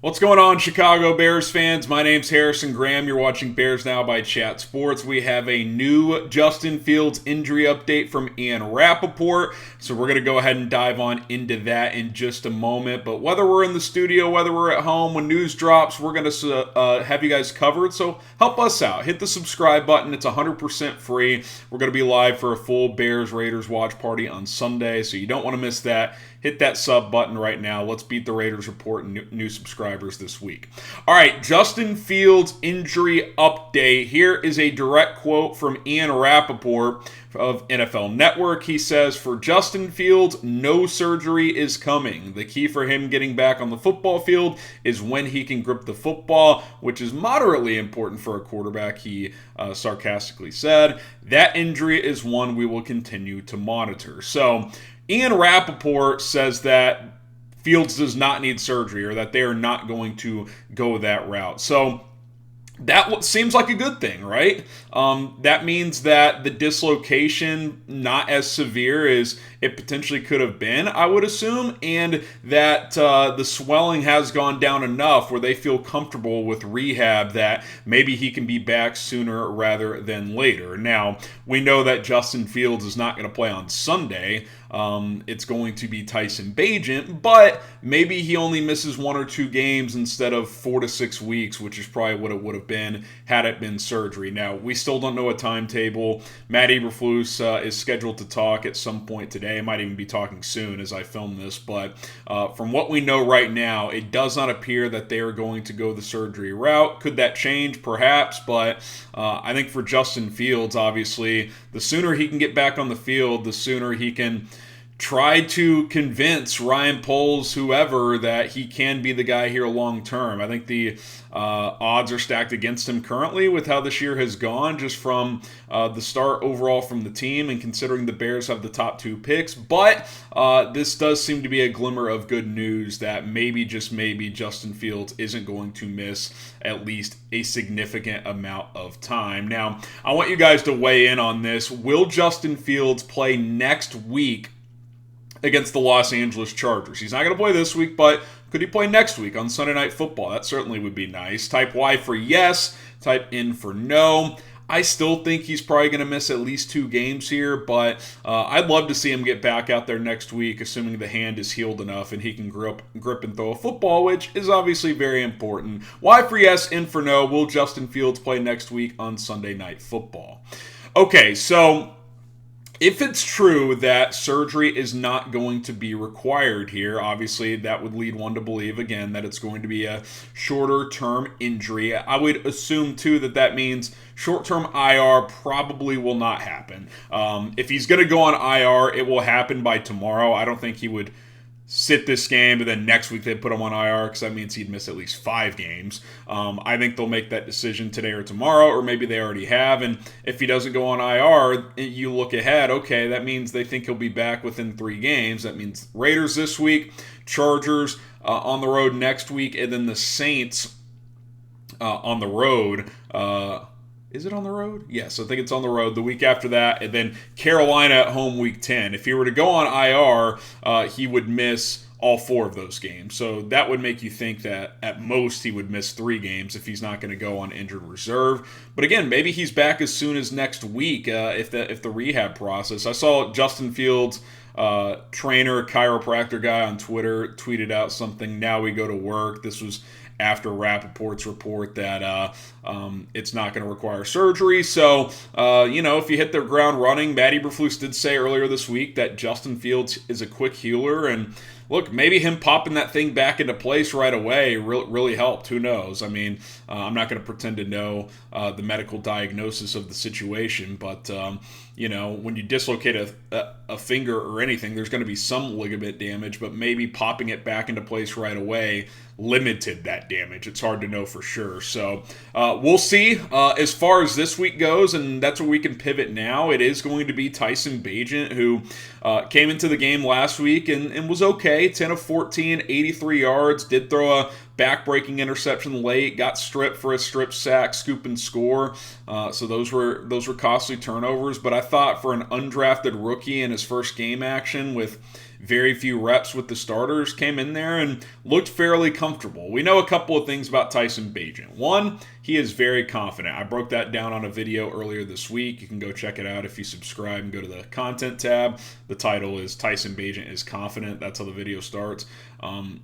What's going on, Chicago Bears fans? My name's Harrison Graham. You're watching Bears Now by Chat Sports. We have a new Justin Fields injury update from Ian Rapoport, so we're going to go ahead and dive on into that in just a moment. But whether we're in the studio, whether we're at home, when news drops, we're going to have you guys covered. So help us out. Hit the subscribe button. It's 100% free. We're going to be live for a full Bears-Raiders watch party on Sunday, so you don't want to miss that. Hit that sub button right now. Let's beat the Raiders report and new subscribers this week. All right, Justin Fields injury update. Here is a direct quote from Ian Rapoport of NFL Network. He says, for Justin Fields, no surgery is coming. The key for him getting back on the football field is when he can grip the football, which is moderately important for a quarterback, he sarcastically said. That injury is one we will continue to monitor. So, Ian Rapoport says that Fields does not need surgery, or that they are not going to go that route. So that seems like a good thing, right? That means that the dislocation not as severe as it potentially could have been, I would assume, and that the swelling has gone down enough where they feel comfortable with rehab that maybe he can be back sooner rather than later. Now, we know that Justin Fields is not going to play on Sunday. It's going to be Tyson Bagent, but maybe he only misses 1 or 2 games instead of 4 to 6 weeks, which is probably what it would have been had it been surgery. Now, we still don't know a timetable. Matt Eberflus is scheduled to talk at some point today. I might even be talking soon as I film this, but from what we know right now, it does not appear that they are going to go the surgery route. Could that change? Perhaps, but I think for Justin Fields, obviously, the sooner he can get back on the field, the sooner he can try to convince Ryan Poles, whoever, that he can be the guy here long term. I think the odds are stacked against him currently with how this year has gone, just from the start overall from the team, and considering the Bears have the top 2 picks. But this does seem to be a glimmer of good news that maybe, just maybe, Justin Fields isn't going to miss at least a significant amount of time. Now, I want you guys to weigh in on this. Will Justin Fields play next week against the Los Angeles Chargers? He's not going to play this week, but could he play next week on Sunday Night Football? That certainly would be nice. Type Y for yes, type N for no. I still think he's probably going to miss at least 2 games here, but I'd love to see him get back out there next week, assuming the hand is healed enough and he can grip and throw a football, which is obviously very important. Y for yes, N for no. Will Justin Fields play next week on Sunday Night Football? Okay, so if it's true that surgery is not going to be required here, obviously that would lead one to believe, again, that it's going to be a shorter-term injury. I would assume, too, that that means short-term IR probably will not happen. If he's going to go on IR, it will happen by tomorrow. I don't think he would sit this game, but then next week they put him on IR, because that means he'd miss at least 5 games. I think they'll make that decision today or tomorrow, or maybe they already have. And if he doesn't go on IR, you look ahead, okay, that means they think he'll be back within 3 games. That means Raiders this week, Chargers on the road next week, and then the Saints on the road. Is it on the road? Yes, I think it's on the road the week after that, and then Carolina at home week 10. If he were to go on IR, he would miss all 4 of those games. So that would make you think that at most he would miss 3 games if he's not going to go on injured reserve. But again, maybe he's back as soon as next week if the rehab process. I saw Justin Fields, trainer, chiropractor guy on Twitter, tweeted out something, now we go to work. This was after Rapoport's report that it's not going to require surgery. So, if you hit the ground running, Matt Eberflus did say earlier this week that Justin Fields is a quick healer, and look, maybe him popping that thing back into place right away really helped. Who knows? I mean, I'm not going to pretend to know the medical diagnosis of the situation, but when you dislocate a finger or anything, there's going to be some ligament damage, but maybe popping it back into place right away limited that damage. It's hard to know for sure. So we'll see. As far as this week goes, and that's where we can pivot now, it is going to be Tyson Bagent, who came into the game last week and was okay. 10 of 14, 83 yards, did throw a back-breaking interception late, got stripped for a strip sack, scoop and score. So those were costly turnovers. But I thought for an undrafted rookie in his first game action with very few reps with the starters, came in there and looked fairly comfortable. We know a couple of things about Tyson Bagent. One, he is very confident. I broke that down on a video earlier this week. You can go check it out if you subscribe and go to the content tab. The title is Tyson Bagent is Confident. That's how the video starts.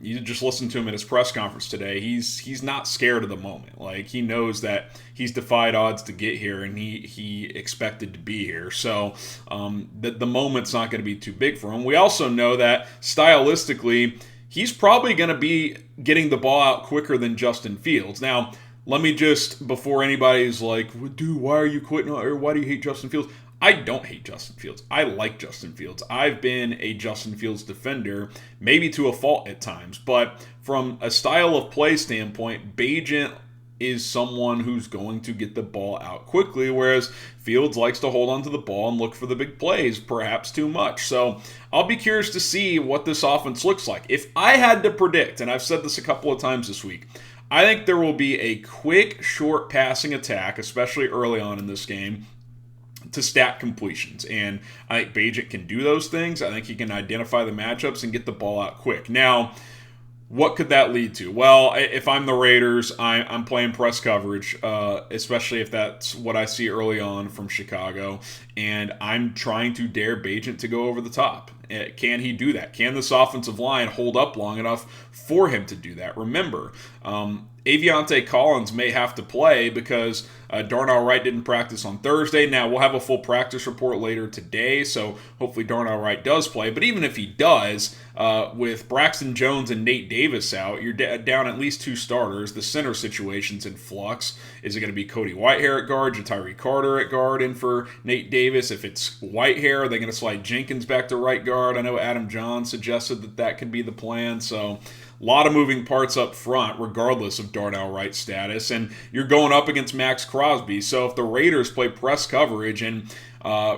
You just listen to him at his press conference today. He's not scared of the moment. Like, he knows that he's defied odds to get here, and he expected to be here. So the moment's not going to be too big for him. We also know that stylistically, he's probably going to be getting the ball out quicker than Justin Fields. Now, let me just, before anybody's like, dude, why are you quitting, or why do you hate Justin Fields? I don't hate Justin Fields. I like Justin Fields. I've been a Justin Fields defender, maybe to a fault at times. But from a style of play standpoint, Bagent is someone who's going to get the ball out quickly, whereas Fields likes to hold onto the ball and look for the big plays, perhaps too much. So I'll be curious to see what this offense looks like. If I had to predict, and I've said this a couple of times this week, I think there will be a quick, short passing attack, especially early on in this game, to stack completions. And I think Bagent can do those things. I think he can identify the matchups and get the ball out quick. Now, what could that lead to? Well, if I'm the Raiders, I'm playing press coverage, especially if that's what I see early on from Chicago, and I'm trying to dare Bagent to go over the top. Can he do that? Can this offensive line hold up long enough for him to do that? Remember, Aviante Collins may have to play because Darnell Wright didn't practice on Thursday. Now, we'll have a full practice report later today, so hopefully Darnell Wright does play. But even if he does, with Braxton Jones and Nate Davis out, you're down at least two starters. The center situation's in flux. Is it going to be Cody Whitehair at guard, Jatari Carter at guard, and for Nate Davis? If it's Whitehair, are they going to slide Jenkins back to right guard? I know Adam John suggested that could be the plan, so a lot of moving parts up front, regardless of Darnell Wright's status. And you're going up against Max Crosby. So if the Raiders play press coverage and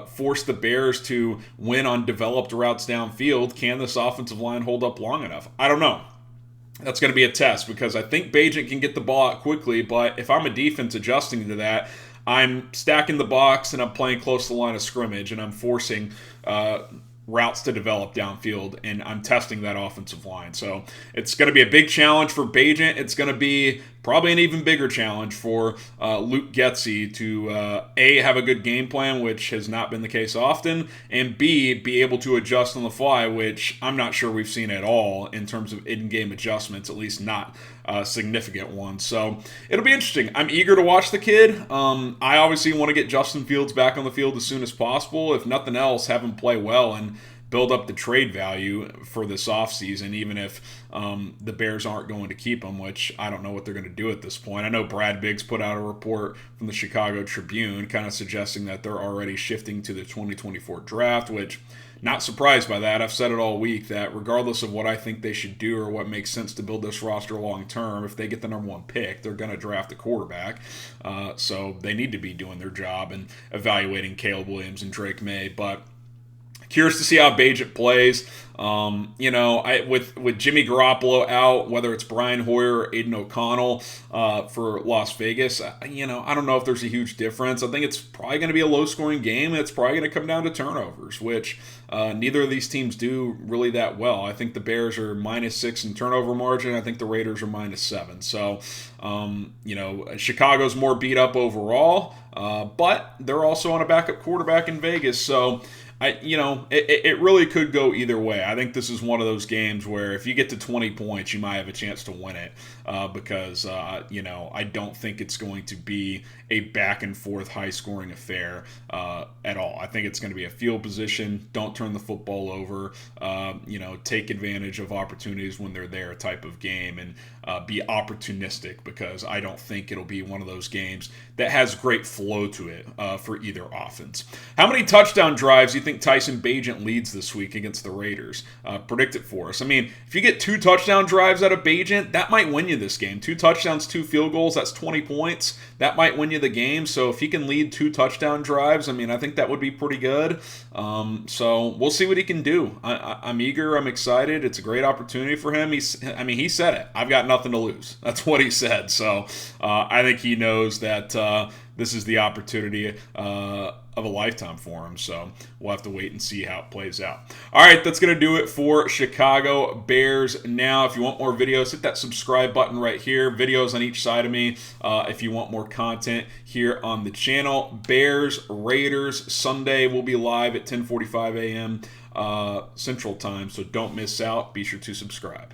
force the Bears to win on developed routes downfield, can this offensive line hold up long enough? I don't know. That's going to be a test because I think Bagent can get the ball out quickly. But if I'm a defense adjusting to that, I'm stacking the box and I'm playing close to the line of scrimmage and I'm forcing routes to develop downfield, and I'm testing that offensive line. So it's going to be a big challenge for Bagent. It's going to be probably an even bigger challenge for Luke Getsy to A, have a good game plan, which has not been the case often, and B, be able to adjust on the fly, which I'm not sure we've seen at all in terms of in-game adjustments, at least not significant ones. So it'll be interesting. I'm eager to watch the kid. I obviously want to get Justin Fields back on the field as soon as possible. If nothing else, have him play well and build up the trade value for this offseason, even if the Bears aren't going to keep him, which I don't know what they're going to do at this point. I know Brad Biggs put out a report from the Chicago Tribune kind of suggesting that they're already shifting to the 2024 draft, which not surprised by that. I've said it all week that regardless of what I think they should do or what makes sense to build this roster long term, if they get the number one pick, they're going to draft a quarterback. So they need to be doing their job and evaluating Caleb Williams and Drake May. But curious to see how Bagent plays. With Jimmy Garoppolo out, whether it's Brian Hoyer or Aiden O'Connell for Las Vegas, I don't know if there's a huge difference. I think it's probably going to be a low-scoring game, and it's probably going to come down to turnovers, which neither of these teams do really that well. I think the Bears are -6 in turnover margin. I think the Raiders are -7. So, Chicago's more beat up overall, but they're also on a backup quarterback in Vegas, so it really could go either way. I think this is one of those games where if you get to 20 points, you might have a chance to win it because I don't think it's going to be a back-and-forth high-scoring affair at all. I think it's going to be a field position, don't turn the football over, take advantage of opportunities when they're there type of game, and be opportunistic because I don't think it'll be one of those games that has great flow to it for either offense. How many touchdown drives do you think Tyson Bagent leads this week against the Raiders? Predict it for us. I mean, if you get 2 touchdown drives out of Bagent, that might win you this game. 2 touchdowns, 2 field goals, that's 20 points. That might win you the game. So if he can lead 2 touchdown drives, I think that would be pretty good. So we'll see what he can do. I'm eager. I'm excited. It's a great opportunity for him. He said it. I've got nothing to lose. That's what he said. So I think he knows that this is the opportunity of a lifetime for him. So we'll have to wait and see how it plays out. All right, that's going to do it for Chicago Bears Now. If you want more videos, hit that subscribe button right here. Videos on each side of me if you want more content here on the channel. Bears Raiders Sunday will be live at 10:45 a.m. Central Time, so don't miss out. Be sure to subscribe.